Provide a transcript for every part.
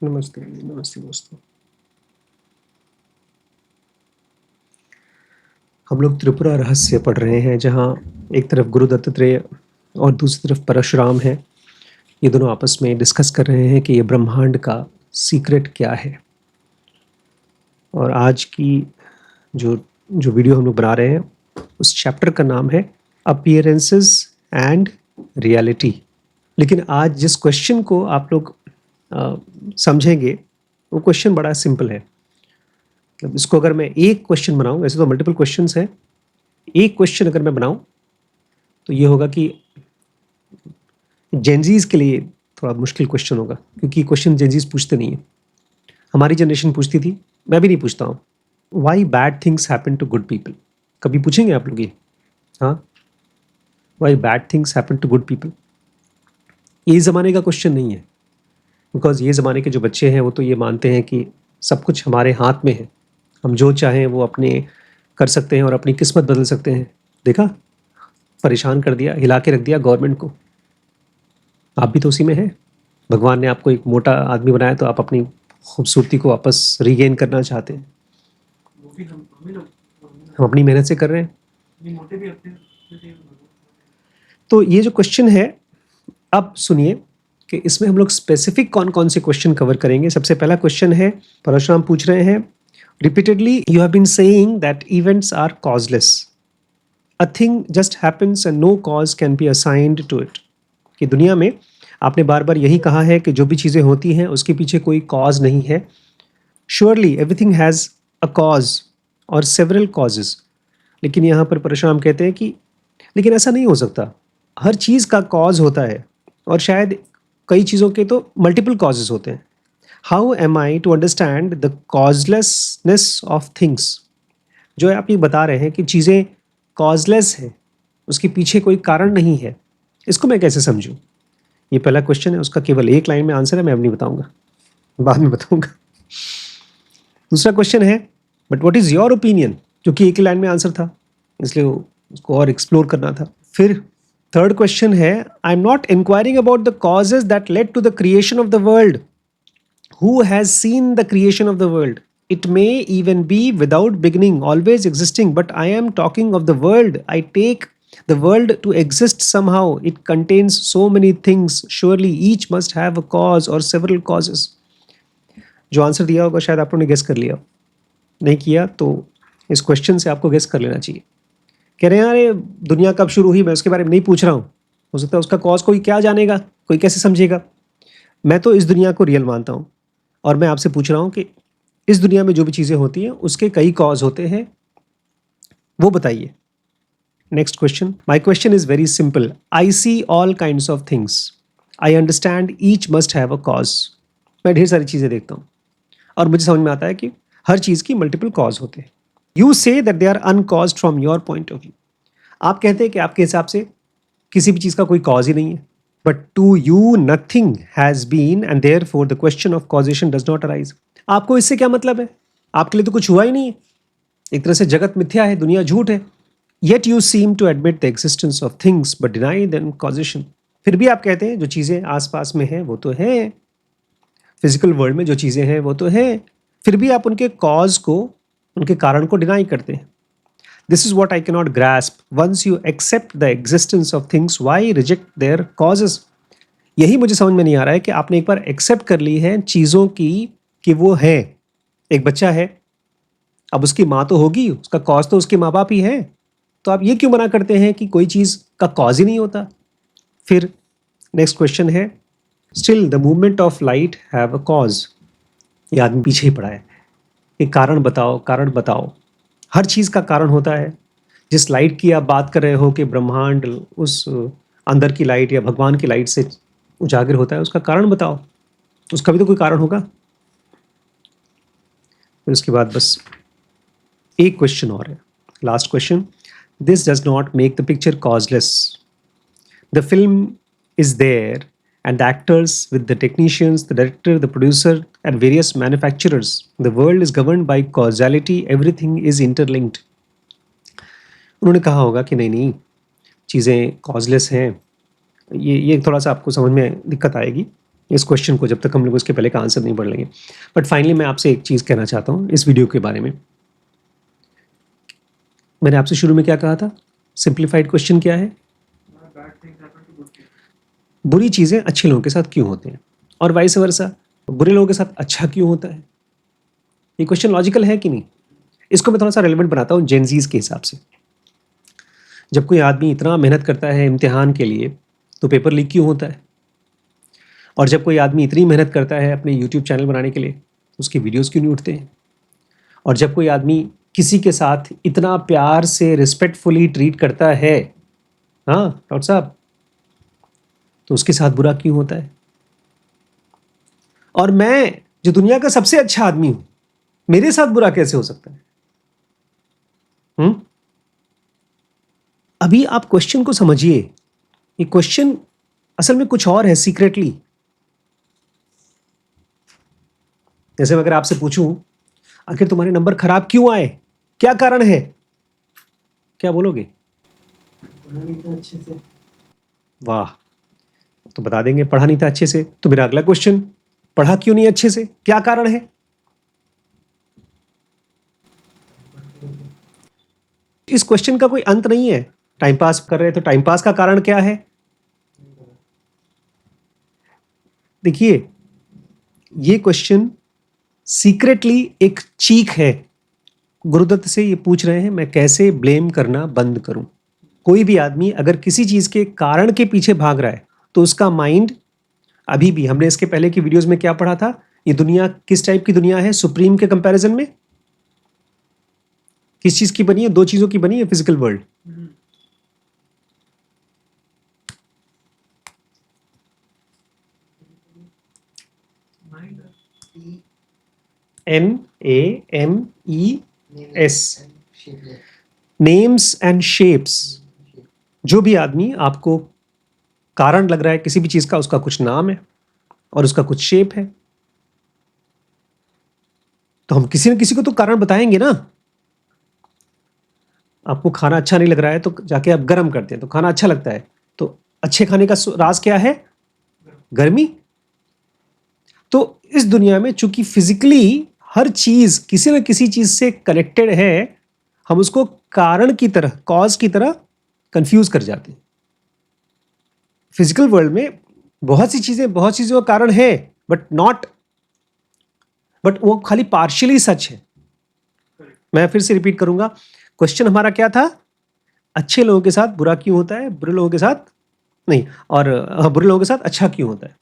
नमस्ते, नमस्ते दोस्तों। हम लोग त्रिपुरा रहस्य पढ़ रहे हैं, जहाँ एक तरफ गुरु दत्तात्रेय और दूसरी तरफ परशुराम हैं। ये दोनों आपस में डिस्कस कर रहे हैं कि ये ब्रह्मांड का सीक्रेट क्या है। और आज की जो जो वीडियो हम लोग बना रहे हैं, उस चैप्टर का नाम है अपीयरेंसेस एंड रियलिटी। लेकिन आज जिस क्वेश्चन को आप लोग समझेंगे, वो क्वेश्चन बड़ा सिंपल है। मतलब इसको अगर मैं एक क्वेश्चन बनाऊं, वैसे तो मल्टीपल क्वेश्चंस हैं, एक क्वेश्चन अगर मैं बनाऊं तो ये होगा कि जेनजीज के लिए थोड़ा मुश्किल क्वेश्चन होगा, क्योंकि क्वेश्चन जेनजीज पूछते नहीं है। हमारी जनरेशन पूछती थी, मैं भी नहीं पूछता हूँ। Why bad things happen to good people? कभी पूछेंगे आप लोग ये? हाँ, why bad things happen to good people? ये ज़माने का क्वेश्चन नहीं है, बिकॉज ये ज़माने के जो बच्चे हैं वो तो ये मानते हैं कि सब कुछ हमारे हाथ में है, हम जो चाहें वो अपने कर सकते हैं और अपनी किस्मत बदल सकते हैं। देखा, परेशान कर दिया, हिला के रख दिया गवर्नमेंट को। आप भी तो उसी में हैं। भगवान ने आपको एक मोटा आदमी बनाया तो आप अपनी खूबसूरती को वापस रीगेन करना चाहते हैं। वो भी हम ही लोग हम अपनी मेहनत से कर रहे हैं। नहीं मोटे भी अपने तो ये जो क्वेश्चन है, अब सुनिए कि इसमें हम लोग स्पेसिफिक कौन कौन से क्वेश्चन कवर करेंगे। सबसे पहला क्वेश्चन है, परशुराम पूछ रहे हैं, repeatedly you have been saying that events are causeless, a thing just happens and no cause can be assigned to it. कि दुनिया में आपने बार बार यही कहा है कि जो भी चीज़ें होती हैं उसके पीछे कोई कॉज नहीं है। Surely everything has a cause और सेवरल कॉजेज। लेकिन यहाँ पर परशुराम कहते हैं कि लेकिन ऐसा नहीं हो सकता, हर चीज़ का कॉज होता है और शायद कई चीज़ों के तो मल्टीपल कॉजेज होते हैं। How am I to understand the causelessness of things? जो है आप ये बता रहे हैं कि चीज़ें कॉजलेस है, उसके पीछे कोई कारण नहीं है, इसको मैं कैसे समझूं? ये पहला क्वेश्चन है, उसका केवल एक लाइन में आंसर है, मैं अब नहीं बताऊंगा, बाद में बताऊंगा। दूसरा क्वेश्चन है, but what is your opinion? क्योंकि एक ही लाइन में आंसर था, इसलिए उसको और एक्सप्लोर करना था। फिर थर्ड क्वेश्चन है, I am not inquiring about the causes that led to the creation of the world. Who has seen the creation of the world? It may even be without beginning, always existing, but I am talking of the world. I take the world to exist somehow. It contains so many things. Surely each must have a cause or several causes. जो answer दिया होगा शायद आप लोगों ने guess कर लिया, नहीं किया तो इस क्वेश्चन से आपको गेस कर लेना चाहिए। कह रहे हैं यार ये दुनिया कब शुरू हुई, मैं उसके बारे में नहीं पूछ रहा हूँ, हो सकता है उसका कॉज कोई क्या जानेगा, कोई कैसे समझेगा। मैं तो इस दुनिया को रियल मानता हूँ और मैं आपसे पूछ रहा हूँ कि इस दुनिया में जो भी चीज़ें होती हैं उसके कई कॉज होते हैं, वो बताइए। Next question, my question is very simple, I see all kinds of things, I understand each must have a cause. मैं ढेर सारी चीज़ें देखता हूँ और मुझे समझ में आता है कि हर चीज़ की मल्टीपल कॉज होते हैं। You say that they are uncause from your point of view. आप कहते हैं कि आपके हिसाब से किसी भी चीज़ का कोई कॉज ही नहीं है, but to you nothing has been and therefore the question of causation does not arise. आपको इससे क्या मतलब है? आपके लिए तो कुछ हुआ ही नहीं है। एक तरह से जगत मिथ्या है, दुनिया झूठ है। Yet you seem to admit the existence of things but deny them causation. फिर भी आप कहते हैं जो चीज़ें आसपास में हैं वो तो है, फिजिकल वर्ल्ड में जो चीज़ें हैं वो तो है, फिर भी आप उनके कॉज को, उनके कारण को डिनाई करते हैं। This is what I can not grasp. Once you accept the existence of things, why reject their causes? यही मुझे समझ में नहीं आ रहा है कि आपने एक बार एक्सेप्ट कर ली है चीज़ों की कि वो है। एक बच्चा है, अब उसकी माँ तो होगी, उसका कॉज तो उसके माँ बाप ही है, तो आप ये क्यों मना करते हैं कि कोई चीज़ का कॉज ही नहीं होता? फिर नेक्स्ट क्वेश्चन है, still the movement of light have a cause. ये आदमी पीछे ही पड़ा है, एक कारण बताओ, कारण बताओ। हर चीज़ का कारण होता है। जिस लाइट की आप बात कर रहे हो कि ब्रह्मांड उस अंदर की लाइट या भगवान की लाइट से उजागर होता है, उसका कारण बताओ, उसका भी तो कोई कारण होगा। फिर उसके बाद बस एक क्वेश्चन और है, last question, this does not make the picture causeless. The film is there and the actors with the technicians, the director, the producer, and various manufacturers. The world is governed by causality. Everything is interlinked. उन्होंने कहा होगा कि नहीं नहीं, चीज़ें causeless हैं। ये थोड़ा सा आपको समझ में दिक्कत आएगी। इस क्वेश्चन को, जब तक हम लोग उसके पहले का आंसर नहीं पढ़ लेंगे। बट फाइनली मैं आपसे एक चीज़ कहना चाहता हूँ इस वीडियो के बारे में। मैंने आपसे शुरू में क्या कहा था? सिंप्लीफाइड क्वेश्चन क्या है? Bad things happen to good people. बुरी चीज़ें अच्छे लोगों के साथ क्यों होते हैं, और वाइस वर्सा, बुरे लोगों के साथ अच्छा क्यों होता है? ये क्वेश्चन लॉजिकल है कि नहीं? इसको मैं थोड़ा सा रेलेवेंट बनाता हूँ जेनजीज के हिसाब से। जब कोई आदमी इतना मेहनत करता है इम्तिहान के लिए, तो पेपर लीक क्यों होता है? और जब कोई आदमी इतनी मेहनत करता है अपने यूट्यूब चैनल बनाने के लिए, तो उसके वीडियोस क्यों नहीं उठते हैं? और जब कोई आदमी किसी के साथ इतना प्यार से रिस्पेक्टफुली ट्रीट करता है, हाँ डॉक्टर साहब, तो उसके साथ बुरा क्यों होता है? और मैं जो दुनिया का सबसे अच्छा आदमी हूं, मेरे साथ बुरा कैसे हो सकता है? अभी आप क्वेश्चन को समझिए। ये क्वेश्चन असल में कुछ और है सीक्रेटली। जैसे मैं अगर आपसे पूछूं, आखिर तुम्हारे नंबर खराब क्यों आए, क्या कारण है, क्या बोलोगे? पढ़ा नहीं था अच्छे से। वाह, तो बता देंगे पढ़ा नहीं था अच्छे से। तो मेरा अगला क्वेश्चन, पढ़ा क्यों नहीं अच्छे से, क्या कारण है? इस क्वेश्चन का कोई अंत नहीं है। टाइम पास कर रहे हैं तो टाइम पास का कारण क्या है? देखिए, ये क्वेश्चन सीक्रेटली एक चीख है। गुरुदत्त से ये पूछ रहे हैं मैं कैसे ब्लेम करना बंद करूं। कोई भी आदमी अगर किसी चीज के कारण के पीछे भाग रहा है, तो उसका माइंड अभी भी, हमने इसके पहले की वीडियोस में क्या पढ़ा था, ये दुनिया किस टाइप की दुनिया है सुप्रीम के कंपैरिजन में? किस चीज की बनी है? दो चीजों की बनी है physical world. NAMES, names and shapes. जो भी आदमी आपको कारण लग रहा है किसी भी चीज का, उसका कुछ नाम है और उसका कुछ शेप है। तो हम किसी न किसी को तो कारण बताएंगे ना। आपको खाना अच्छा नहीं लग रहा है तो जाके आप गर्म करते हैं तो खाना अच्छा लगता है। तो अच्छे खाने का राज क्या है? गर्मी। तो इस दुनिया में चूंकि फिजिकली हर चीज किसी न किसी चीज से कनेक्टेड है, हम उसको कारण की तरह, कॉज की तरह कंफ्यूज कर जाते हैं। फिजिकल वर्ल्ड में बहुत सी चीजों का कारण है, बट वो खाली पार्शियली सच है। मैं फिर से रिपीट करूंगा, क्वेश्चन हमारा क्या था? अच्छे लोगों के साथ बुरा क्यों होता है, बुरे लोगों के साथ नहीं, और बुरे लोगों के साथ अच्छा क्यों होता है,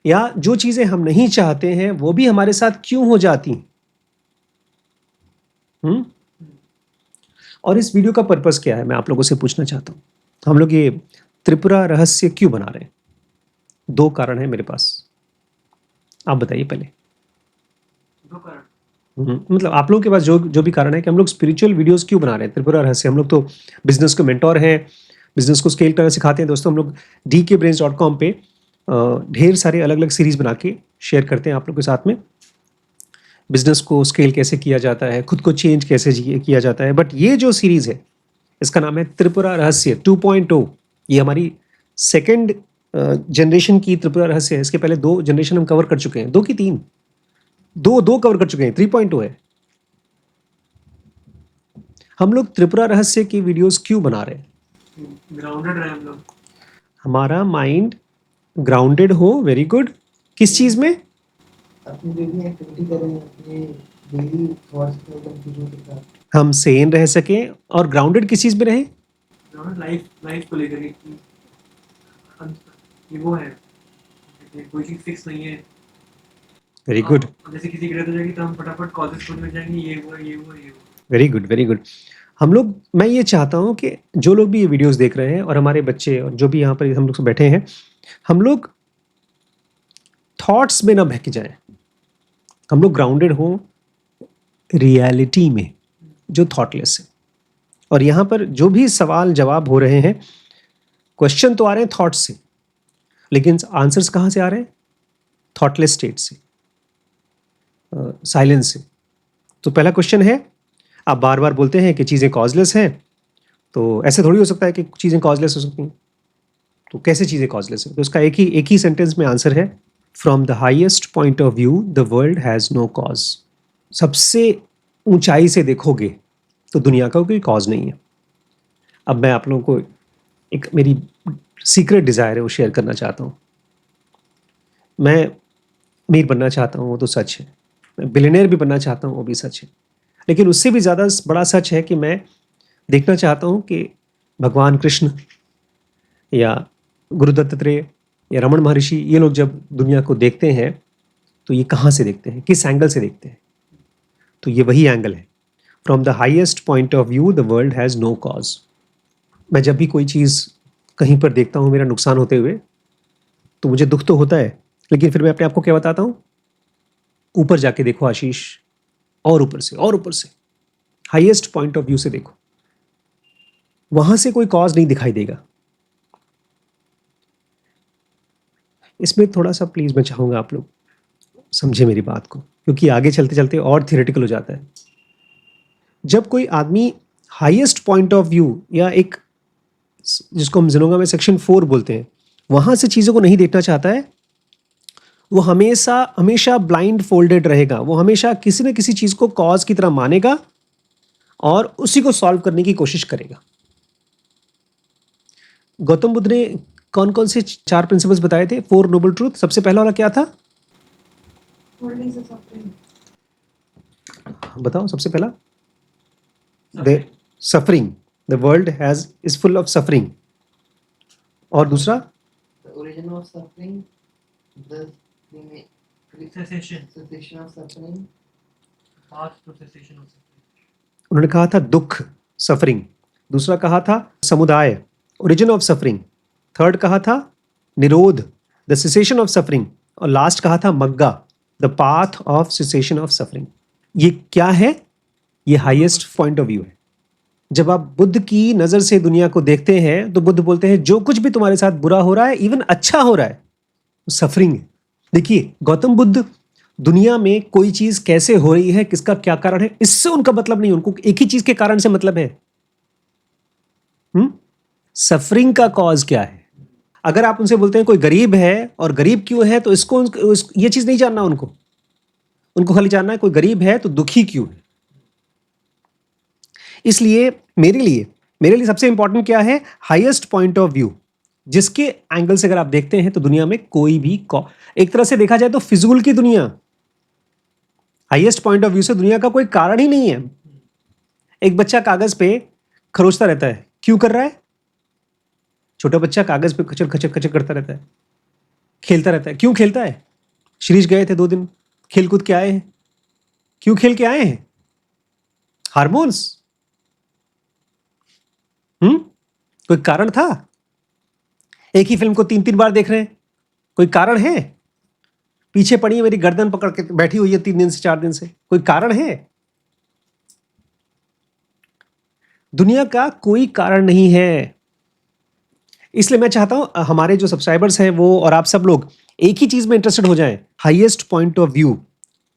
या जो चीजें हम नहीं चाहते हैं वो भी हमारे साथ क्यों हो जाती। और इस वीडियो का पर्पस क्या है, मैं आप लोगों से पूछना चाहता हूं। हम लोग ये त्रिपुरा रहस्य क्यों बना रहे हैं? दो कारण है मेरे पास, आप बताइए पहले। दो कारण। मतलब आप लोगों के पास जो भी कारण है कि हम लोग स्पिरिचुअल वीडियोस क्यों बना रहे हैं त्रिपुरा रहस्य। हम लोग तो बिजनेस के मेंटोर हैं, बिजनेस को स्केल करना सिखाते हैं दोस्तों। हम लोग dkbrains.com पे ढेर सारे अलग अलग सीरीज बना के शेयर करते हैं आप लोग के साथ में। बिजनेस को स्केल कैसे किया जाता है, खुद को चेंज कैसे किया जाता है। बट ये जो सीरीज है इसका नाम है त्रिपुरा रहस्य 2.0। ये हमारी सेकेंड जनरेशन की त्रिपुरा रहस्य है। इसके पहले दो जनरेशन हम कवर कर चुके हैं, दो की तीन, दो कवर कर चुके हैं, 3.0 है। हम लोग त्रिपुरा रहस्य की वीडियोस क्यों बना रहे हैं? ग्राउंडेड रहे हम लोग। हमारा माइंड ग्राउंडेड हो। Very good. किस चीज में? अपनी जो भी एक्टिविटी करें, अपने डेली थॉट्स को कंफ्यूजन के साथ हम सेन रह सकें और ग्राउंडेड किस चीज में रहें? लाइफ को लेकर कि ये वो है, कोई चीज फिक्स नहीं है। वेरी गुड, जैसे किसी की डेथ हो जाएगी तो हम फटाफट कॉलेज खोलने जाएंगे, ये हुआ ये हुआ ये हुआ। Very good, very good. हम लोग, मैं ये चाहता हूं कि जो लोग भी ये वीडियोस देख रहे हैं और हमारे बच्चे और जो भी यहाँ पर हम लोग से बैठे हैं, हम लोग थॉट्स में ना बहक जाएं। हम लोग ग्राउंडेड हों रियलिटी में, जो थॉटलेस है। और यहाँ पर जो भी सवाल जवाब हो रहे हैं, क्वेश्चन तो आ रहे हैं थॉट से, लेकिन आंसर्स कहाँ से आ रहे हैं? थॉटलेस स्टेट से, साइलेंस से। तो पहला क्वेश्चन है, आप बार बार बोलते हैं कि चीज़ें कॉजलेस हैं, तो ऐसे थोड़ी हो सकता है कि चीज़ें कॉजलेस हो सकती हैं। तो कैसे चीज़ें कॉजलेस हैं? तो उसका एक ही सेंटेंस में आंसर है, from the highest point of view the world has no cause. सबसे ऊंचाई से देखोगे तो दुनिया का कोई कॉज नहीं है। अब मैं आप लोगों को एक मेरी सीक्रेट डिज़ायर है वो शेयर करना चाहता हूँ। मैं अमीर बनना चाहता हूँ, वो तो सच है। मैं बिलियनियर भी बनना चाहता हूँ, वो भी सच है। लेकिन उससे भी ज़्यादा बड़ा सच है कि मैं देखना चाहता हूँ कि भगवान कृष्ण या गुरु दत्तात्रेय या रमन महर्षि, ये लोग जब दुनिया को देखते हैं तो ये कहाँ से देखते हैं, किस एंगल से देखते हैं। तो ये वही एंगल है। From the highest point of view the world has no cause. मैं जब भी कोई चीज़ कहीं पर देखता हूँ मेरा नुकसान होते हुए, तो मुझे दुख तो होता है, लेकिन फिर मैं अपने आप को क्या बताता हूँ, ऊपर जाके देखो आशीष, और ऊपर से, और ऊपर से, हाईएस्ट पॉइंट ऑफ व्यू से देखो, वहां से कोई कॉज नहीं दिखाई देगा। इसमें थोड़ा सा प्लीज मैं चाहूंगा आप लोग समझे मेरी बात को, क्योंकि आगे चलते चलते और थियोरेटिकल हो जाता है। जब कोई आदमी हाईएस्ट पॉइंट ऑफ व्यू या एक, जिसको हम जिनोगा में सेक्शन 4 बोलते हैं, वहां से चीजों को नहीं देखना चाहता है, वो हमेशा हमेशा ब्लाइंड फोल्डेड रहेगा। वो हमेशा किसी न किसी चीज को कॉज की तरह मानेगा और उसी को सॉल्व करने की कोशिश करेगा। गौतम बुद्ध ने कौन कौन से 4 प्रिंसिपल्स बताए थे? 4 नोबल ट्रूथ। सबसे पहला वाला क्या था? बताओ सबसे पहला। The suffering, the world has is full of suffering. और दूसरा The origin of suffering, the Cessation. cessation of suffering, Path to cessation of suffering. उन्होंने कहा था दुख, सफरिंग। दूसरा कहा था समुदाय, ओरिजिन ऑफ सफरिंग। थर्ड कहा था निरोध, द सिसेशन ऑफ सफरिंग। और लास्ट कहा था मग्गा, the path of cessation of suffering. ये क्या है? ये हाईएस्ट पॉइंट ऑफ व्यू है। जब आप बुद्ध की नजर से दुनिया को देखते हैं तो बुद्ध बोलते हैं जो कुछ भी तुम्हारे साथ बुरा हो रहा है, इवन अच्छा हो रहा है, वो सफरिंग है। देखिए, गौतम बुद्ध दुनिया में कोई चीज कैसे हो रही है, किसका क्या कारण है, इससे उनका मतलब नहीं। उनको एक ही चीज के कारण से मतलब है, सफरिंग का कॉज क्या है। अगर आप उनसे बोलते हैं कोई गरीब है और गरीब क्यों है, तो इसको ये चीज नहीं जानना उनको खाली जानना है कोई गरीब है तो दुखी क्यों है। इसलिए मेरे लिए सबसे इंपॉर्टेंट क्या है? Highest point of view. जिसके एंगल से अगर आप देखते हैं तो दुनिया में कोई भी एक तरह से देखा जाए तो फिजूल की दुनिया, हाईएस्ट पॉइंट ऑफ व्यू से दुनिया का कोई कारण ही नहीं है। एक बच्चा कागज पे खरोचता रहता है, क्यों कर रहा है? छोटा बच्चा कागज पे खचर खचर खचर करता रहता है, खेलता रहता है। क्यों खेलता है? शिरीष गए थे 2 दिन, खेल कूद के आए हैं। क्यों खेल के आए हैं? हार्मोन्स। कोई कारण था? एक ही फिल्म को 3-3 बार देख रहे हैं, कोई कारण है? पीछे पड़ी है, मेरी गर्दन पकड़ के बैठी हुई है 3 दिन से 4 दिन से, कोई कारण है? दुनिया का कोई कारण नहीं है। इसलिए मैं चाहता हूं हमारे जो सब्सक्राइबर्स हैं वो और आप सब लोग एक ही चीज में इंटरेस्टेड हो जाएं, हाईएस्ट पॉइंट ऑफ व्यू।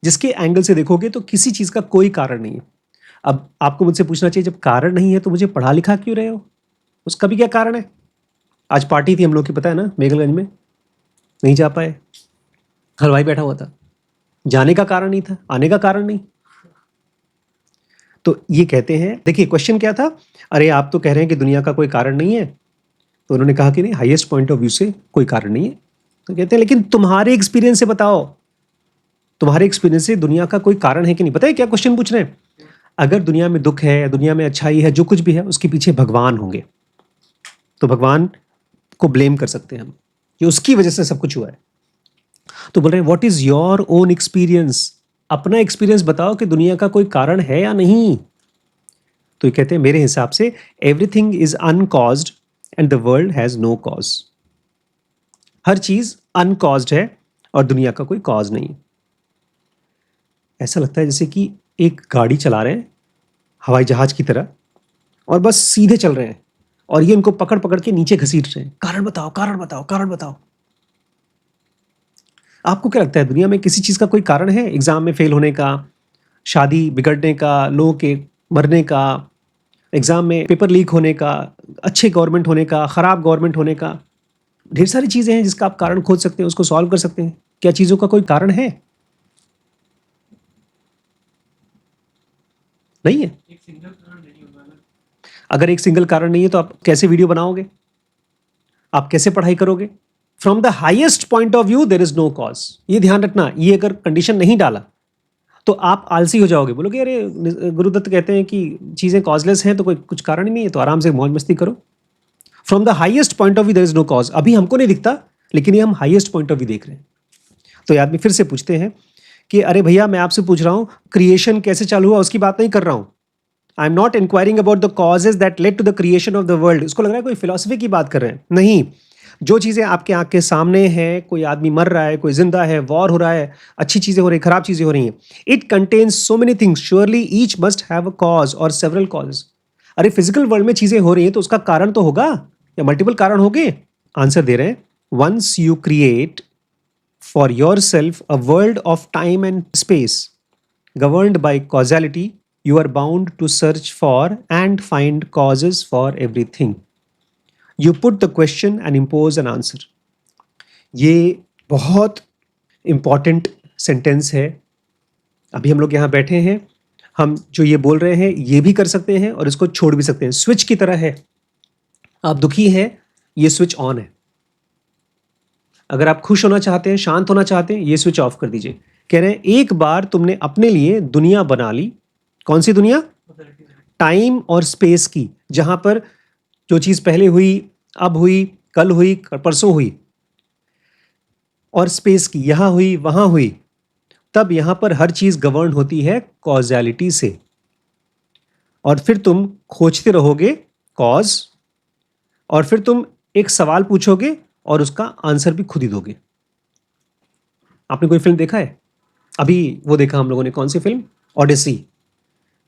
जिसके एंगल से देखोगे तो किसी चीज का कोई कारण नहीं है। अब आपको मुझसे पूछना चाहिए, जब कारण नहीं है तो मुझे पढ़ा लिखा क्यों रहे हो? उसका भी क्या कारण है? आज पार्टी थी हम लोग की, पता है ना, मेघलगंज में, नहीं जा पाए, हलवाई बैठा हुआ था। जाने का कारण नहीं था, आने का कारण नहीं। तो ये कहते हैं, देखिए क्वेश्चन क्या था, अरे आप तो कह रहे हैं कि दुनिया का कोई कारण नहीं है। तो उन्होंने कहा कि नहीं, हाईएस्ट पॉइंट ऑफ व्यू से कोई कारण नहीं है। तो कहते हैं लेकिन तुम्हारे एक्सपीरियंस से बताओ, तुम्हारे एक्सपीरियंस से दुनिया का कोई कारण है कि नहीं। पता है क्या क्वेश्चन पूछ रहे हैं? अगर दुनिया में दुख है, दुनिया में अच्छाई है, जो कुछ भी है, उसके पीछे भगवान होंगे, तो भगवान को ब्लेम कर सकते हैं हम कि उसकी वजह से सब कुछ हुआ है। तो बोल रहे हैं what is your own experience, अपना एक्सपीरियंस बताओ कि दुनिया का कोई कारण है या नहीं। तो ये कहते हैं मेरे हिसाब से everything is uncaused and the world has no cause. हर चीज अनकॉज्ड है और दुनिया का कोई कॉज नहीं। ऐसा लगता है जैसे कि एक गाड़ी चला रहे हैं हवाई जहाज की तरह और बस सीधे चल रहे हैं और ये इनको पकड़ पकड़ के नीचे घसीट रहे हैं, कारण बताओ, कारण बताओ, कारण बताओ। आपको क्या लगता है दुनिया में किसी चीज का कोई कारण है? एग्जाम में फेल होने का, शादी बिगड़ने का, लोगों के मरने का, एग्जाम में पेपर लीक होने का, अच्छे गवर्नमेंट होने का, खराब गवर्नमेंट होने का, ढेर सारी चीजें हैं जिसका आप कारण खोज सकते हैं, उसको सॉल्व कर सकते हैं। क्या चीजों का कोई कारण है? नहीं है। एक सिंगल कारण नहीं होगा ना। अगर एक सिंगल कारण नहीं है तो आप कैसे वीडियो बनाओगे, आप कैसे पढ़ाई करोगे? From the highest point of view there is no cause. ये ध्यान रखना, ये अगर कंडीशन नहीं डाला तो आप आलसी हो जाओगे, बोलोगे अरे गुरुदत्त कहते हैं कि चीजें कॉजलेस हैं तो कोई कुछ कारण ही नहीं है, तो आराम से मौज मस्ती करो। From the highest point of view there is no cause. अभी हमको नहीं दिखता, लेकिन ये हम हाईएस्ट पॉइंट ऑफ व्यू देख रहे हैं। तो ये आदमी फिर से पूछते हैं कि अरे भैया मैं आपसे पूछ रहा हूँ क्रिएशन कैसे चालू हुआ, उसकी बात नहीं कर रहा हूँ। I am not inquiring about the causes that led to the creation of the world. उसको लग रहा है कोई फिलोसफी की बात कर रहे हैं। नहीं, जो चीज़ें आपके आंख के सामने हैं, कोई आदमी मर रहा है, कोई जिंदा है, वॉर हो रहा है, अच्छी चीज़ें हो रही हैं, खराब चीज़ें हो रही हैं, it contains so many things, surely each must have a cause और सेवरल कॉजेज। अरे फिजिकल वर्ल्ड में चीज़ें हो रही हैं तो उसका कारण तो होगा, या मल्टीपल कारण होंगे। आंसर दे रहे हैं, once you create for yourself a world of time and space governed by causality, you are bound to search for and find causes for everything. You put the question and impose an answer. ये बहुत important sentence है। अभी हम लोग यहाँ बैठे हैं, हम जो ये बोल रहे हैं ये भी कर सकते हैं और इसको छोड़ भी सकते हैं। स्विच की तरह है, आप दुखी हैं, ये स्विच ऑन है। अगर आप खुश होना चाहते हैं, शांत होना चाहते हैं, ये स्विच ऑफ कर दीजिए। कह रहे हैं एक बार तुमने अपने लिए दुनिया बना ली। कौन सी दुनिया? टाइम और स्पेस की, जहां पर जो चीज पहले हुई, अब हुई, कल हुई, परसों हुई, और स्पेस की, यहां हुई, वहां हुई, तब यहां पर हर चीज गवर्न होती है कॉजैलिटी से। और फिर तुम खोजते रहोगे कॉज, और फिर तुम एक सवाल पूछोगे और उसका आंसर भी खुद ही दोगे। आपने कोई फिल्म देखा है? अभी वो देखा हम लोगों ने, कौन सी फिल्म? ओडिसी।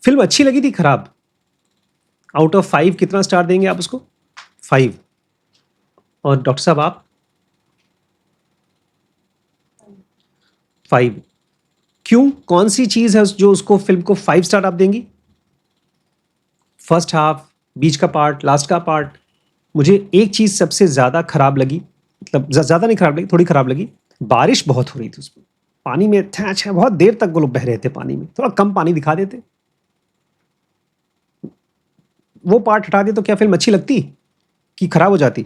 फिल्म अच्छी लगी थी, खराब? आउट ऑफ 5 कितना स्टार देंगे आप उसको? 5। और डॉक्टर साहब आप? 5। क्यों? कौन सी चीज है जो उसको, फिल्म को 5 स्टार आप देंगी? फर्स्ट हाफ, बीच का पार्ट, लास्ट का पार्ट। मुझे एक चीज सबसे ज्यादा खराब लगी, मतलब ज्यादा नहीं खराब लगी, थोड़ी खराब लगी, बारिश बहुत हो रही थी उसमें, पानी में थे, बहुत देर तक वो लोग बह रहे थे पानी में, थोड़ा कम पानी दिखा देते, वो पार्ट हटा दे तो क्या फिल्म अच्छी लगती कि खराब हो जाती?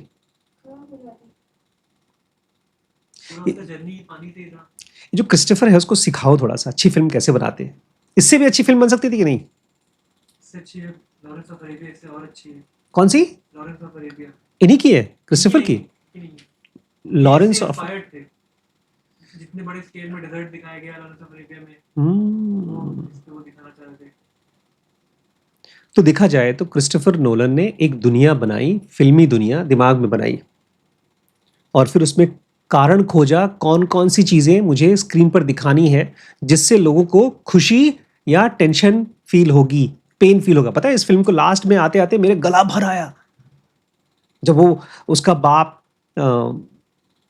जर्नी पानी से ही था। जो क्रिस्टोफर है उसको सिखाओ थोड़ा सा अच्छी फिल्म कैसे बनाते हैं। इससे भी अच्छी फिल्म बन सकती थी कि नहीं? इससे अच्छी है लॉरेंस ऑफ अरेबिया, इससे और अच्छी है। कौन सी? Lawrence of Arabia. इन्हीं की है, क्रिस्टोफर की? नहीं, लॉरेंस इससे ऑफ, inspired थे। जितने बड़े स्केल में डेजर्ट दिखाया गया लॉरेंस ऑफ अरेबिया में, वो इसको वो दिखाना चाह रहे थे। तो देखा जाए तो क्रिस्टोफर नोलन ने एक दुनिया बनाई, फिल्मी दुनिया दिमाग में बनाई, और फिर उसमें कारण खोजा कौन कौन सी चीजें मुझे स्क्रीन पर दिखानी है जिससे लोगों को खुशी या टेंशन फील होगी, पेन फील होगा। पता है इस फिल्म को लास्ट में आते आते मेरे गला भर आया जब वो उसका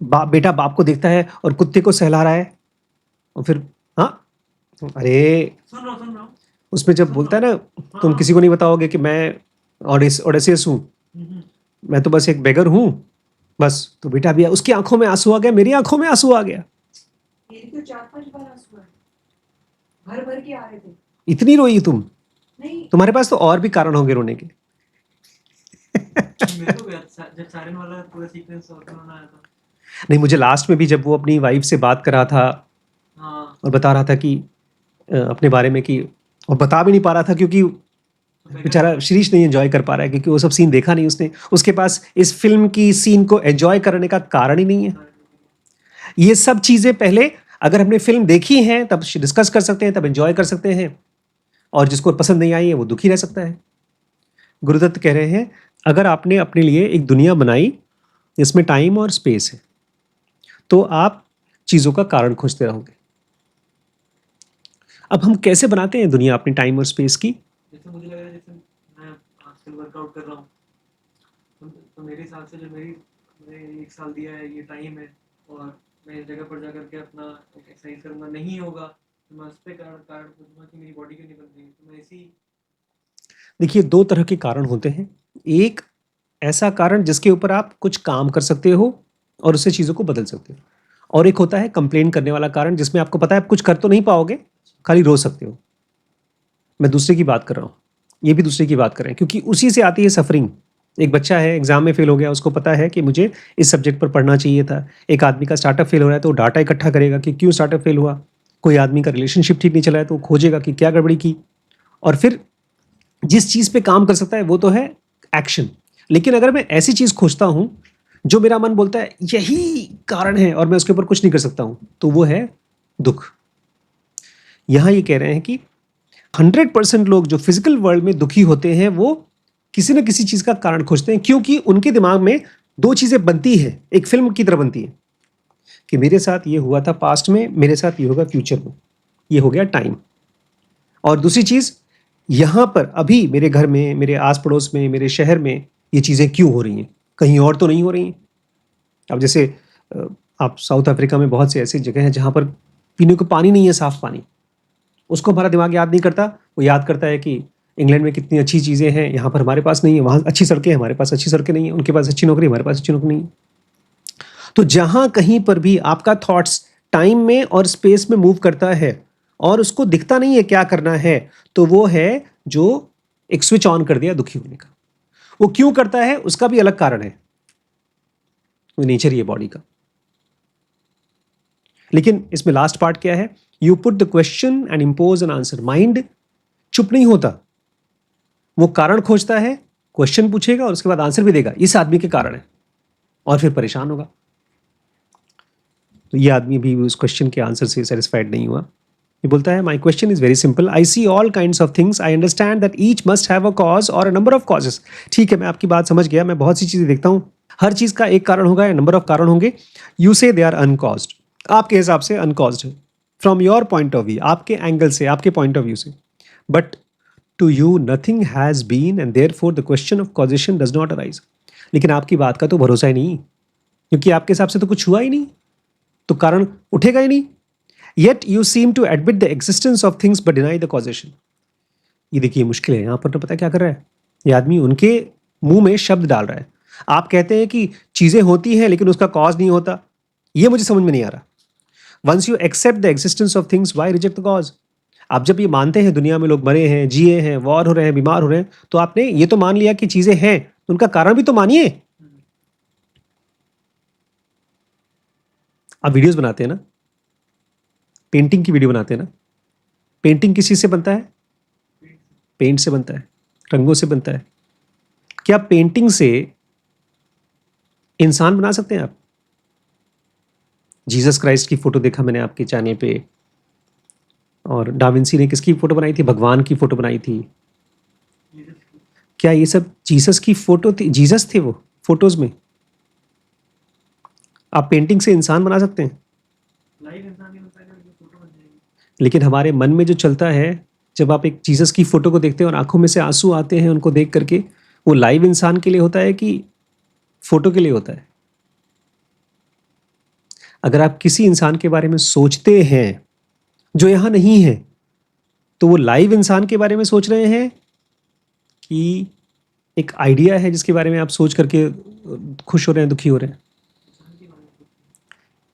बेटा बाप को देखता है और कुत्ते को सहला रहा है, और फिर हाँ, अरे सुन रहा हूँ। उसमें जब बोलता है ना, तुम किसी को नहीं बताओगे कि मैं ओडेसियस हूँ, मैं तो बस एक बेगर हूँ बस। तो बेटा भी उसकी आंखों में आंसू आ गया, मेरी आंखों में आंसू आ गया। मेरी तो 4-5 बार आंसू आए, भर भर के आ रहे थे। इतनी रोई तुम? नहीं, तुम्हारे पास तो और भी कारण होंगे रोने के। मेरे को भी जब सायरन वाला पूरा सीक्वेंस और करना आया था। नहीं, मुझे लास्ट में भी जब वो अपनी वाइफ से बात कर रहा था हाँ, और बता रहा था कि अपने बारे में, कि और बता भी नहीं पा रहा था क्योंकि बेचारा शिरीष नहीं एंजॉय कर पा रहा है क्योंकि वो सब सीन देखा नहीं उसने, उसके पास इस फिल्म की सीन को एंजॉय करने का कारण ही नहीं है। ये सब चीजें पहले अगर हमने फिल्म देखी है तब डिस्कस कर सकते हैं, तब एंजॉय कर सकते हैं, और जिसको पसंद नहीं आई है वो दुखी रह सकता है। गुरुदत्त कह रहे हैं अगर आपने अपने लिए एक दुनिया बनाई जिसमें टाइम और स्पेस है तो आप चीजों का कारण खोजते रहोगे। अब हम कैसे बनाते हैं दुनिया अपनी टाइम और स्पेस की? जैसे मुझे लग रहा है, जैसे मैं आजकल वर्कआउट कर रहा हूँ, तो मेरे हिसाब से जो मैंने 1 साल दिया है ये टाइम है, और मैं इस जगह पर जाकर के अपना एक्सरसाइज करूँगा, नहीं होगा तो मैं उस पर कारण खोजूंगा कि मेरी बॉडी क्यों नहीं बन रही। तो मैं इसी, देखिए 2 तरह के कारण होते हैं। एक ऐसा कारण जिसके ऊपर आप कुछ काम कर सकते हो और उससे चीज़ों को बदल सकते हो, और एक होता है कंप्लेन करने वाला कारण, जिसमें आपको पता है आप कुछ कर तो नहीं पाओगे, खाली रो सकते हो। मैं दूसरे की बात कर रहा हूँ, ये भी दूसरे की बात कर रहे हैं, क्योंकि उसी से आती है सफरिंग। एक बच्चा है एग्जाम में फेल हो गया, उसको पता है कि मुझे इस सब्जेक्ट पर पढ़ना चाहिए था। एक आदमी का स्टार्टअप फेल हो रहा है तो वो डाटा इकट्ठा करेगा कि क्यों स्टार्टअप फेल हुआ। कोई आदमी का रिलेशनशिप ठीक नहीं चला है तो वो खोजेगा कि क्या गड़बड़ी की, और फिर जिस चीज़ पे काम कर सकता है वो तो है एक्शन। लेकिन अगर मैं ऐसी चीज़ खोजता हूँ जो मेरा मन बोलता है यही कारण है और मैं उसके ऊपर कुछ नहीं कर सकता हूँ, तो वो है दुख। यहाँ ये कह रहे हैं कि 100% लोग जो फिजिकल वर्ल्ड में दुखी होते हैं वो किसी न किसी चीज़ का कारण खोजते हैं, क्योंकि उनके दिमाग में दो चीज़ें बनती है, एक फिल्म की तरह बनती है कि मेरे साथ ये हुआ था पास्ट में, मेरे साथ ये होगा फ्यूचर में, ये हो गया टाइम। और दूसरी चीज़, यहाँ पर अभी मेरे घर में, मेरे आस पड़ोस में, मेरे शहर में ये चीज़ें क्यों हो रही हैं, कहीं और तो नहीं हो रही हैं। अब जैसे आप साउथ अफ्रीका में बहुत से ऐसी जगह हैं जहाँ पर पीने को पानी नहीं है, साफ पानी, उसको हमारा दिमाग याद नहीं करता। वो याद करता है कि इंग्लैंड में कितनी अच्छी चीज़ें हैं, यहाँ पर हमारे पास नहीं है, वहाँ अच्छी सड़कें हैं, हमारे पास अच्छी सड़कें नहीं है, उनके पास अच्छी नौकरी, हमारे पास अच्छी नौकरी नहीं है। तो जहाँ कहीं पर भी आपका थॉट्स टाइम में और स्पेस में मूव करता है और उसको दिखता नहीं है क्या करना है, तो वो है जो एक स्विच ऑन कर दिया दुखी होने का। वो क्यों करता है उसका भी अलग कारण है, वो नेचर ही है बॉडी का। लेकिन इसमें लास्ट पार्ट क्या है, you put the question and impose an answer. Mind चुप नहीं होता, वो कारण खोजता है, क्वेश्चन पूछेगा और उसके बाद आंसर भी देगा, इस आदमी के कारण है, और फिर परेशान होगा। तो ये आदमी भी उस क्वेश्चन के आंसर से सेटिस्फाइड नहीं हुआ। ये बोलता है my question is very simple, I see all kinds of things, I understand that each must have a cause और अ नंबर ऑफ कॉजेस। ठीक है, मैं आपकी बात समझ गया, मैं बहुत सी चीजें देखता हूँ, हर चीज का एक कारण होगा या नंबर ऑफ कारण होंगे। यू से दे आर अनकॉज्ड, आपके हिसाब से अनकॉज्ड है from your point of view, आपके एंगल से, आपके पॉइंट ऑफ व्यू से। But to you nothing has been and therefore the question of causation does not arise. लेकिन आपकी बात का तो भरोसा ही नहीं, क्योंकि आपके हिसाब से तो कुछ हुआ ही नहीं, तो कारण उठेगा ही नहीं। Yet you seem to admit the existence of things but deny the causation. ये देखिए मुश्किल है यहाँ पर, तो पता है क्या कर रहा है ये आदमी, उनके मुंह में शब्द डाल रहा है। आप कहते हैं कि चीजें होती हैं लेकिन उसका कॉज नहीं होता, ये मुझे समझ में नहीं आ रहा। Once you accept the existence of things why reject the cause. आप जब ये मानते हैं दुनिया में लोग मरे हैं, जिए हैं, वॉर हो रहे हैं, बीमार हो रहे हैं, तो आपने ये तो मान लिया कि चीजें हैं, उनका कारण भी तो मानिए। आप वीडियोस बनाते हैं ना, पेंटिंग की वीडियो बनाते हैं ना, पेंटिंग किस चीज से बनता है, पेंट से बनता है, रंगों से बनता है। क्या पेंटिंग से इंसान बना सकते हैं आप? जीसस क्राइस्ट की फोटो देखा मैंने आपके चैनल पे, और डाविंसी ने किसकी फोटो बनाई थी, भगवान की फोटो बनाई थी। क्या ये सब जीसस की फोटो थी, जीसस थे वो फोटोज में? आप पेंटिंग से इंसान बना सकते हैं, लाइव इंसान नहीं बन पाएगा, लेकिन फोटो बन जाएगी। लेकिन हमारे मन में जो चलता है, जब आप एक जीसस की फोटो को देखते हैं और आंखों में से आंसू आते हैं उनको देख करके, वो लाइव इंसान के लिए होता है कि फोटो के लिए होता है? अगर आप किसी इंसान के बारे में सोचते हैं जो यहां नहीं है, तो वो लाइव इंसान के बारे में सोच रहे हैं कि एक आइडिया है जिसके बारे में आप सोच करके खुश हो रहे हैं, दुखी हो रहे हैं?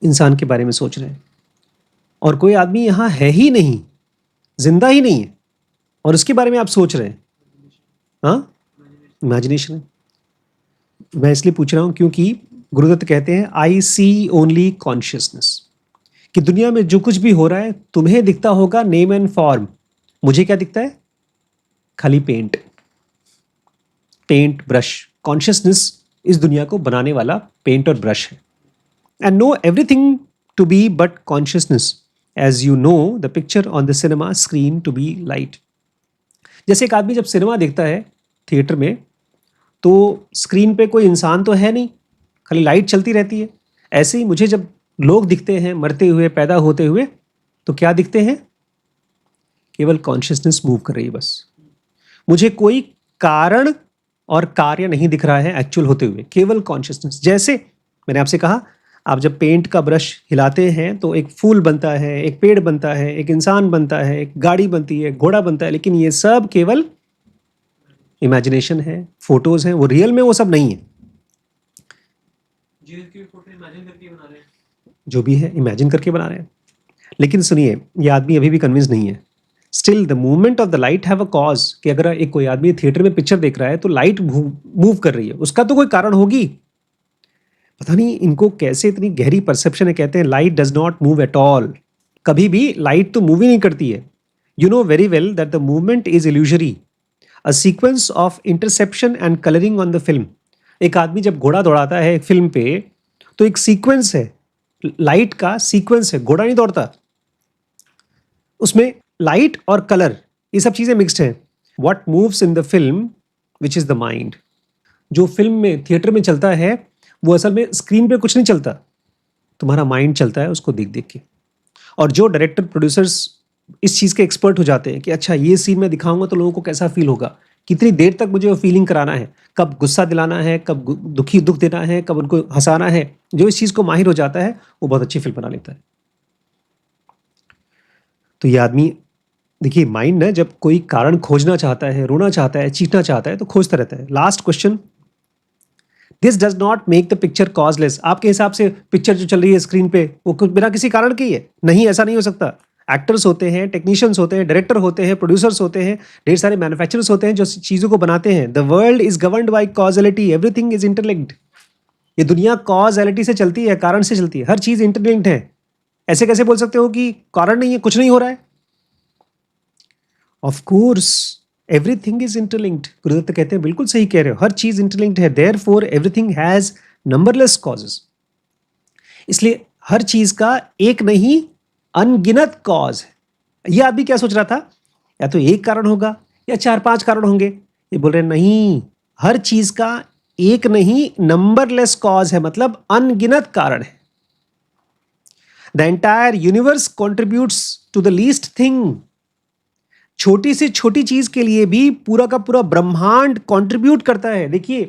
इंसान के बारे में सोच रहे हैं, और कोई आदमी यहां है ही नहीं, जिंदा ही नहीं है, और उसके बारे में आप सोच रहे हैं। हाँ, इमेजिनेशन है। मैं इसलिए पूछ रहा हूं क्योंकि गुरुदत्त कहते हैं आई सी ओनली कॉन्शियसनेस, कि दुनिया में जो कुछ भी हो रहा है तुम्हें दिखता होगा नेम एंड फॉर्म, मुझे क्या दिखता है, खाली पेंट, पेंट ब्रश। कॉन्शियसनेस इस दुनिया को बनाने वाला पेंट और ब्रश है। And know everything to be but consciousness, as you know the picture on the cinema screen to be light. जैसे एक आदमी जब सिनेमा देखता है थिएटर में, तो स्क्रीन पे कोई इंसान तो है नहीं, खाली लाइट चलती रहती है। ऐसे ही मुझे जब लोग दिखते हैं मरते हुए, पैदा होते हुए, तो क्या दिखते हैं, केवल कॉन्शियसनेस मूव कर रही है बस। मुझे कोई कारण और कार्य नहीं दिख रहा है एक्चुअल होते हुए, केवल कॉन्शियसनेस। जैसे मैंने आपसे कहा, आप जब पेंट का ब्रश हिलाते हैं तो एक फूल बनता है, एक पेड़ बनता है, एक इंसान बनता है, एक गाड़ी बनती है, घोड़ा बनता है, लेकिन ये सब केवल इमेजिनेशन है, फोटोज हैं, वो रियल में वो सब नहीं है। जीसस की फोटो इमेजिन करके बना रहे हैं। जो भी है इमेजिन करके बना रहे हैं। लेकिन सुनिए, ये आदमी अभी भी कन्विंस नहीं है। Still the movement of the light have a cause, कि अगर एक कोई आदमी थिएटर में पिक्चर देख रहा है तो लाइट मूव कर रही है, उसका तो कोई कारण होगी। पता नहीं इनको कैसे इतनी गहरी परसेप्शन है। कहते हैं light does not move at all, कभी भी लाइट तो मूव ही नहीं करती है। You know very well that the movement is illusory, a sequence of interception and colouring on the film. एक आदमी जब घोड़ा दौड़ाता है एक फिल्म पे तो एक सीक्वेंस है, लाइट का सीक्वेंस है, घोड़ा नहीं दौड़ता। उसमें लाइट और कलर ये सब चीज़ें मिक्स्ड हैं। What moves in the film which is the mind. जो फिल्म में थिएटर में चलता है वो असल में स्क्रीन पे कुछ नहीं चलता, तुम्हारा माइंड चलता है उसको देख देख के। और जो डायरेक्टर प्रोड्यूसर्स इस चीज़ के एक्सपर्ट हो जाते हैं कि अच्छा ये सीन मैं दिखाऊंगा तो लोगों को कैसा फील होगा, कितनी देर तक मुझे वो फीलिंग कराना है, कब गुस्सा दिलाना है, कब दुख देना है, कब उनको हंसाना है, जो इस चीज़ को माहिर हो जाता है वो बहुत अच्छी फिल्म बना लेता है। तो ये आदमी देखिए, माइंड ना जब कोई कारण खोजना चाहता है, रोना चाहता है, चीखना चाहता है तो खोजता रहता है। Last question, this does not make the picture causeless. आपके हिसाब से पिक्चर जो चल रही है स्क्रीन पे वो बिना किसी कारण के ही है? नहीं, ऐसा नहीं हो सकता। एक्टर्स होते हैं, टेक्नीशियंस होते हैं, डायरेक्टर होते हैं, प्रोड्यूसर्स होते हैं, ढेर सारे मैन्युफैक्चरर्स होते हैं जो चीज़ों को बनाते हैं। The world is governed by causality, everything is interlinked. ये दुनिया कॉजलिटी से चलती है, कारण से चलती है, हर चीज़ इंटरलिंक्ड है। ऐसे कैसे बोल सकते हो कि कारण नहीं है, कुछ नहीं हो रहा है? Of course everything is interlinked. Gurudatt कहते हैं बिल्कुल सही कह रहे हो, हर चीज इंटरलिंक्ड है। Therefore everything has numberless causes. इसलिए हर चीज का एक नहीं अनगिनत कॉज है। ये आदमी क्या सोच रहा था, या तो एक कारण होगा या 4-5 कारण होंगे। ये बोल रहे हैं नहीं, हर चीज का एक नहीं नंबरलेस कॉज है, मतलब अनगिनत कारण है। The entire universe contributes to the least thing. छोटी से छोटी चीज के लिए भी पूरा का पूरा ब्रह्मांड कंट्रीब्यूट करता है। देखिए,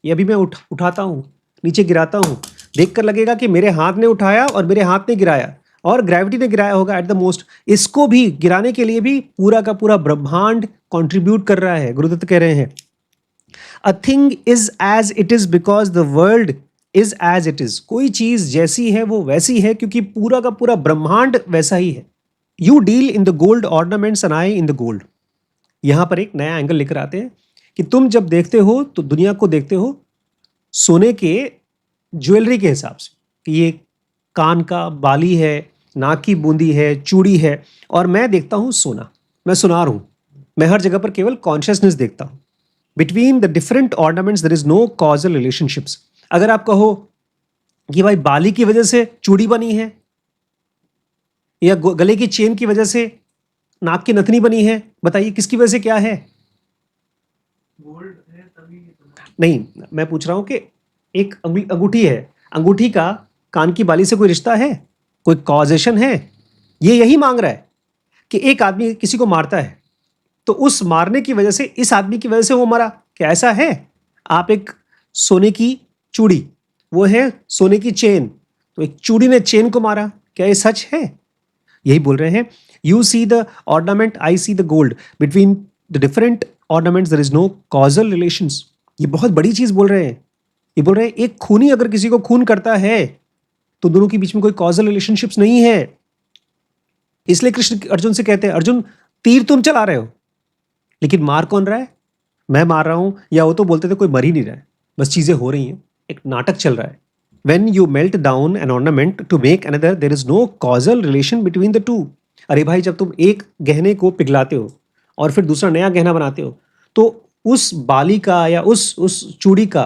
ये अभी मैं उठाता हूं, नीचे गिराता हूं, देखकर लगेगा कि मेरे हाथ ने उठाया और मेरे हाथ ने गिराया और ग्रेविटी ने गिराया होगा एट द मोस्ट। इसको भी गिराने के लिए भी पूरा का पूरा ब्रह्मांड कंट्रीब्यूट कर रहा है। गुरुदत्त कह रहे हैं a thing is as it is because the world is as it is. कोई चीज जैसी है वो वैसी है क्योंकि पूरा का पूरा ब्रह्मांड वैसा ही है। You deal in the gold ornaments and I in the gold. यहां पर एक नया एंगल लेकर आते हैं कि तुम जब देखते हो तो दुनिया को देखते हो सोने के ज्वेलरी के हिसाब से, कि ये कान का बाली है, नाक की बूंदी है, चूड़ी है, और मैं देखता हूं सोना। मैं सुनार हूं, मैं हर जगह पर केवल कॉन्शियसनेस देखता हूं। Between the different ornaments there is no causal relationships. अगर आप कहो कि भाई बाली की वजह से चूड़ी बनी है या गले की चेन की वजह से नाक की नथनी बनी है, बताइए किसकी वजह से क्या है? गोल्ड है तभी ये बना है। नहीं, मैं पूछ रहा हूं कि एक अंगूठी है, अंगूठी का कान की बाली से कोई रिश्ता है, कोई कॉजेशन है? ये यही मांग रहा है कि एक आदमी किसी को मारता है तो उस मारने की वजह से इस आदमी की वजह से वो मरा, क्या ऐसा है? आप एक सोने की चूड़ी, वो है सोने की चेन, तो एक चूड़ी ने चेन को मारा, क्या ये सच है? यही बोल रहे हैं, you see the ornament, I see the gold, between the different ornaments there is no causal relations. ये बहुत बड़ी चीज बोल रहे हैं। ये बोल रहे हैं एक खूनी अगर किसी को खून करता है तो दोनों के बीच में कोई कॉजल रिलेशनशिप्स नहीं है। इसलिए कृष्ण अर्जुन से कहते हैं, अर्जुन तीर तुम चला रहे हो लेकिन मार कौन रहा है? मैं मार रहा हूं, या वो तो बोलते थे कोई मर ही नहीं रहा है, बस चीजें हो रही हैं, एक नाटक चल रहा है। When you melt down an ornament to make another, there is no causal relation between the two. अरे भाई, जब तुम एक गहने को पिघलाते हो और फिर दूसरा नया गहना बनाते हो तो उस बाली का या उस चूड़ी का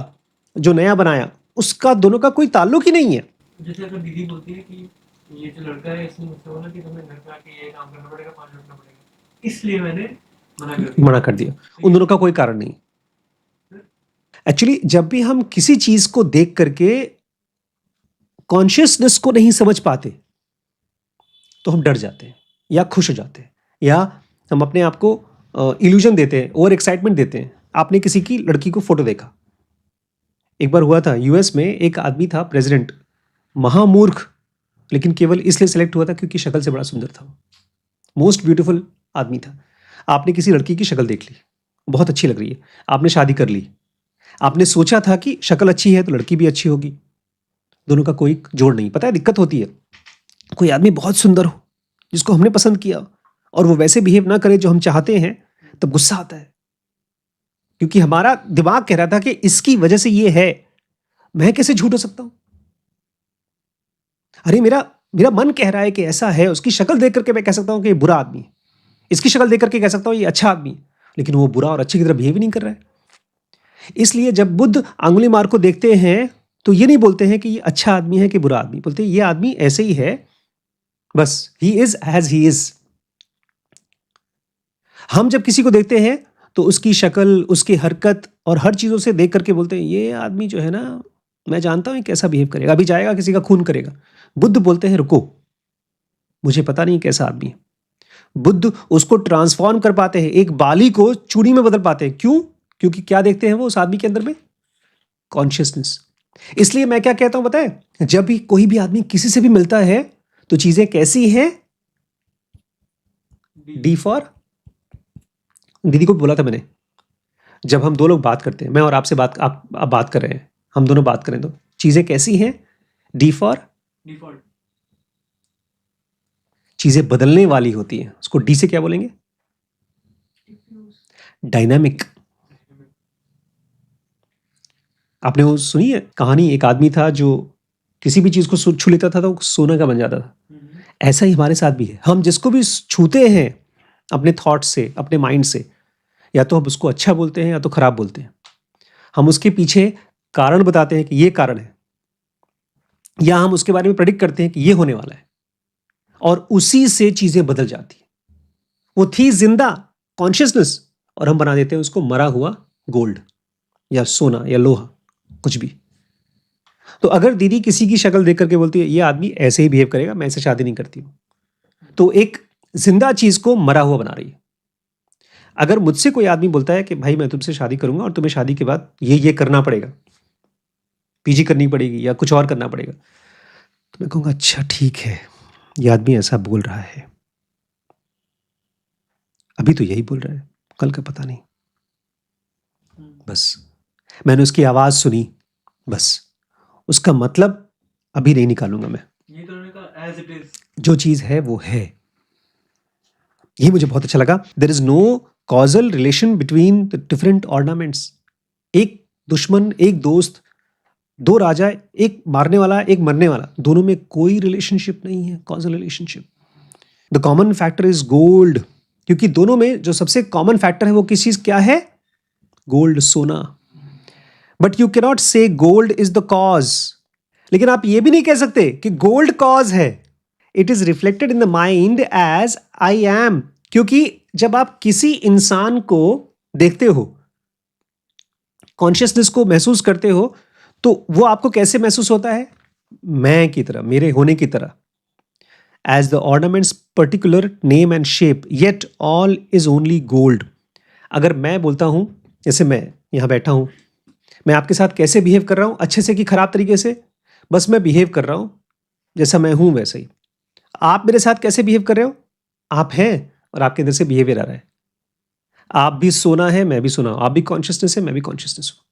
जो नया बनाया उसका दोनों का कोई ताल्लुक ही नहीं है। जैसे अगर दीदी बोलती है कि ये जो लड़का है इसने मुझसे बोला कि तुम्हें घर पे आके ये काम करना पड़ेगा, 5 रखना पड़ेगा, इसलिए मैंने मना कर दिया। उन दोनों का कोई कारण नहीं। एक्चुअली जब भी हम किसी चीज को देख करके कॉन्शियसनेस को नहीं समझ पाते तो हम डर जाते हैं या खुश हो जाते हैं या हम अपने आप को इल्यूजन देते हैं, ओवर एक्साइटमेंट देते हैं। आपने किसी की लड़की को फोटो देखा, एक बार हुआ था यूएस में, एक आदमी था प्रेसिडेंट, महामूर्ख, लेकिन केवल इसलिए सेलेक्ट हुआ था क्योंकि शक्ल से बड़ा सुंदर था, मोस्ट ब्यूटीफुल आदमी था। आपने किसी लड़की की शक्ल देख ली, बहुत अच्छी लग रही है, आपने शादी कर ली। आपने सोचा था कि शक्ल अच्छी है तो लड़की भी अच्छी होगी, दोनों का कोई जोड़ नहीं। पता है दिक्कत होती है, कोई आदमी बहुत सुंदर हो जिसको हमने पसंद किया और वो वैसे बिहेव ना करे जो हम चाहते हैं, तब गुस्सा आता है, क्योंकि हमारा दिमाग कह रहा था कि इसकी वजह से ये है, मैं कैसे झूठ हो सकता हूं। अरे मेरा मेरा मन कह रहा है कि ऐसा है, उसकी शक्ल देख करके मैं कह सकता हूं कि ये बुरा आदमी है, इसकी शक्ल देख करके कह सकता हूं ये अच्छा आदमी है, लेकिन वो बुरा और अच्छे की तरह बिहेव ही नहीं कर रहा है। इसलिए जब बुद्ध अंगुलीमाल को देखते हैं तो ये नहीं बोलते हैं कि ये अच्छा आदमी है कि बुरा आदमी, बोलते हैं ये आदमी ऐसे ही है, बस he is as he is. हम जब किसी को देखते हैं तो उसकी शक्ल, उसकी हरकत और हर चीजों से देख करके बोलते हैं ये आदमी जो है ना, मैं जानता हूं ये कैसा बिहेव करेगा, अभी जाएगा किसी का खून करेगा। बुद्ध बोलते हैं रुको, मुझे पता नहीं कैसा आदमी है। बुद्ध उसको ट्रांसफॉर्म कर पाते हैं, एक बाली को चूड़ी में बदल पाते हैं। क्यों? क्योंकि क्या देखते हैं वो उस आदमी के अंदर में? कॉन्शियसनेस। इसलिए मैं क्या कहता हूं पता है, जब भी कोई भी आदमी किसी से भी मिलता है तो चीजें कैसी हैं? डी फॉर, दीदी को बोला था मैंने, जब हम दो लोग बात करते हैं, मैं और आपसे बात, आप बात कर रहे हैं, हम दोनों बात करें तो चीजें कैसी हैं? D for default. चीजें बदलने वाली होती हैं। उसको डी से क्या बोलेंगे? डायनामिक। आपने वो सुनी है कहानी, एक आदमी था जो किसी भी चीज को छू लेता था तो सोना का बन जाता था। ऐसा ही हमारे साथ भी है, हम जिसको भी छूते हैं अपने थॉट से, अपने माइंड से, या तो हम उसको अच्छा बोलते हैं या तो खराब बोलते हैं। हम उसके पीछे कारण बताते हैं कि ये कारण है, या हम उसके बारे में प्रेडिक्ट करते हैं कि ये होने वाला है, और उसी से चीजें बदल जाती हैं। वो थी जिंदा कॉन्शियसनेस और हम बना देते हैं उसको मरा हुआ गोल्ड या सोना या लोहा, कुछ भी। तो अगर दीदी किसी की शक्ल देख करके बोलती है ये आदमी ऐसे ही बिहेव करेगा, मैं ऐसे शादी नहीं करती हूँ, तो एक जिंदा चीज को मरा हुआ बना रही है। अगर मुझसे कोई आदमी बोलता है कि भाई मैं तुमसे शादी करूंगा और तुम्हें शादी के बाद ये करना पड़ेगा, पीजी करनी पड़ेगी या कुछ और करना पड़ेगा, तो मैं कहूँगा अच्छा ठीक है, ये आदमी ऐसा बोल रहा है, अभी तो यही बोल रहा है, कल का पता नहीं। बस मैंने उसकी आवाज सुनी, बस उसका मतलब अभी नहीं निकालूंगा मैं। ये तो उन्होंने कहा एज इट इज, जो चीज है वो है। ये मुझे बहुत अच्छा लगा। There is no causal relation between the different ornaments. एक दुश्मन, एक दोस्त, दो राजा, एक मारने वाला, एक मरने वाला, दोनों में कोई रिलेशनशिप नहीं है, causal relationship. The common factor is gold, क्योंकि दोनों में जो सबसे कॉमन फैक्टर है वो किस चीज, क्या है? गोल्ड, सोना। But you cannot say gold is the cause. लेकिन आप ये भी नहीं कह सकते कि गोल्ड कॉज है। It is reflected in the mind as I am, क्योंकि जब आप किसी इंसान को देखते हो, कॉन्शियसनेस को महसूस करते हो, तो वो आपको कैसे महसूस होता है? मैं की तरह, मेरे होने की तरह। As the ornaments particular name and shape, yet all is only gold. अगर मैं बोलता हूं, जैसे मैं यहां बैठा हूं, मैं आपके साथ कैसे बिहेव कर रहा हूं, अच्छे से कि खराब तरीके से, बस मैं बिहेव कर रहा हूं जैसा मैं हूं वैसे ही। आप मेरे साथ कैसे बिहेव कर रहे हो? आप हैं और आपके अंदर से बिहेवियर आ रहा है। आप भी सोना है, मैं भी सोना हूं, आप भी कॉन्शियसनेस है, मैं भी कॉन्शियसनेस हूं।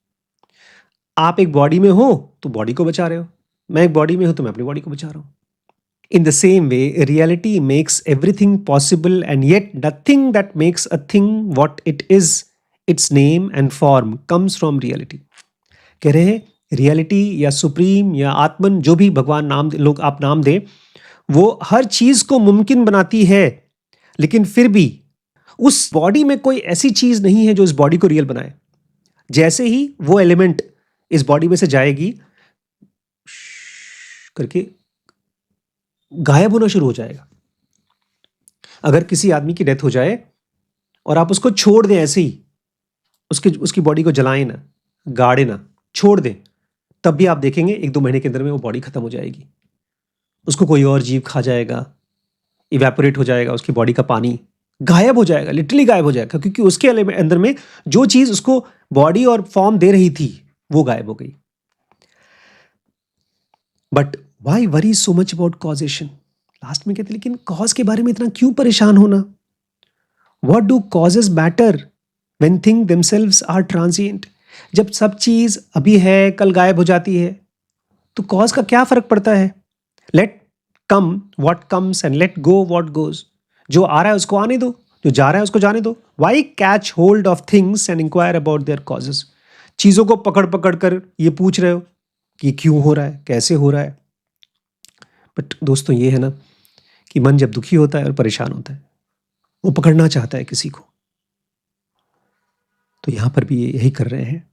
आप एक बॉडी में हो तो बॉडी को बचा रहे हो, मैं एक बॉडी में हूं तो मैं अपनी बॉडी को बचा रहा हूं। In the same way, reality makes everything possible, and yet nothing that makes a thing what it is, its name and form, comes from reality. कह रहे हैं रियलिटी या सुप्रीम या आत्मन, जो भी भगवान नाम लोग आप नाम दें, वो हर चीज को मुमकिन बनाती है, लेकिन फिर भी उस बॉडी में कोई ऐसी चीज नहीं है जो इस बॉडी को रियल बनाए। जैसे ही वो एलिमेंट इस बॉडी में से जाएगी करके गायब होना शुरू हो जाएगा। अगर किसी आदमी की डेथ हो जाए और आप उसको छोड़ दें ऐसे ही, उसकी बॉडी को जलाएं ना, गाड़े ना, छोड़ दें, तब भी आप देखेंगे 1-2 महीने के अंदर में वो बॉडी खत्म हो जाएगी। उसको कोई और जीव खा जाएगा, इवेपोरेट हो जाएगा, उसकी बॉडी का पानी गायब हो जाएगा, लिटरली गायब हो जाएगा, क्योंकि उसके अंदर में जो चीज उसको बॉडी और फॉर्म दे रही थी वो गायब हो गई। But why worry so much about causation? Last में कहते लेकिन कॉज के बारे में इतना क्यों परेशान होना? What do causes matter when thing themselves are transient? जब सब चीज अभी है, कल गायब हो जाती है, तो कॉज का क्या फर्क पड़ता है? Let come what comes and let go what goes. जो आ रहा है उसको आने दो, जो जा रहा है उसको जाने दो। Why catch hold of things and inquire about their causes? चीज़ों को पकड़ पकड़ कर ये पूछ रहे हो कि क्यों हो रहा है, कैसे हो रहा है। बट दोस्तों ये है ना कि मन जब दुखी होता है और परेशान होता है, वो पकड़ना चाहता है किसी को। तो यहाँ पर भी ये यही कर रहे हैं।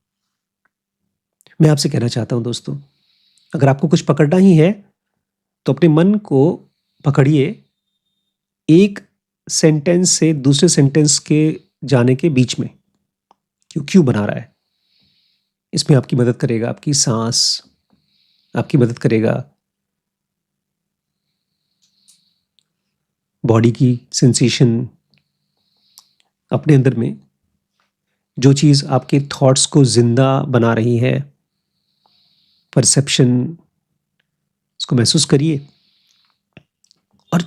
मैं आपसे कहना चाहता हूँ दोस्तों, अगर आपको कुछ पकड़ना ही है तो अपने मन को पकड़िए एक सेंटेंस से दूसरे सेंटेंस के जाने के बीच में। क्यों बना रहा है? इसमें आपकी मदद करेगा आपकी सांस, आपकी मदद करेगा बॉडी की सेंसेशन। अपने अंदर में जो चीज़ आपके थॉट्स को जिंदा बना रही है, परसेप्शन, उसको महसूस करिए और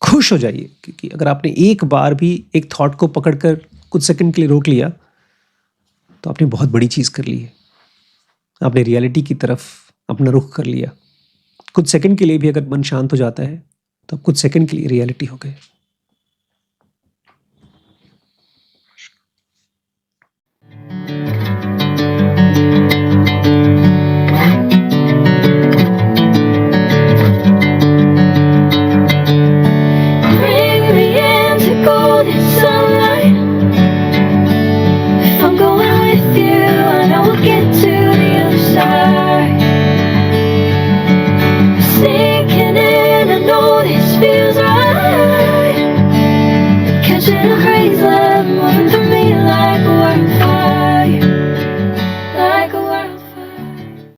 खुश हो जाइए। क्योंकि अगर आपने एक बार भी एक थॉट को पकड़कर कुछ सेकंड के लिए रोक लिया तो आपने बहुत बड़ी चीज़ कर ली है। आपने रियलिटी की तरफ अपना रुख कर लिया। कुछ सेकंड के लिए भी अगर मन शांत हो जाता है तो आप कुछ सेकंड के लिए रियलिटी हो गए।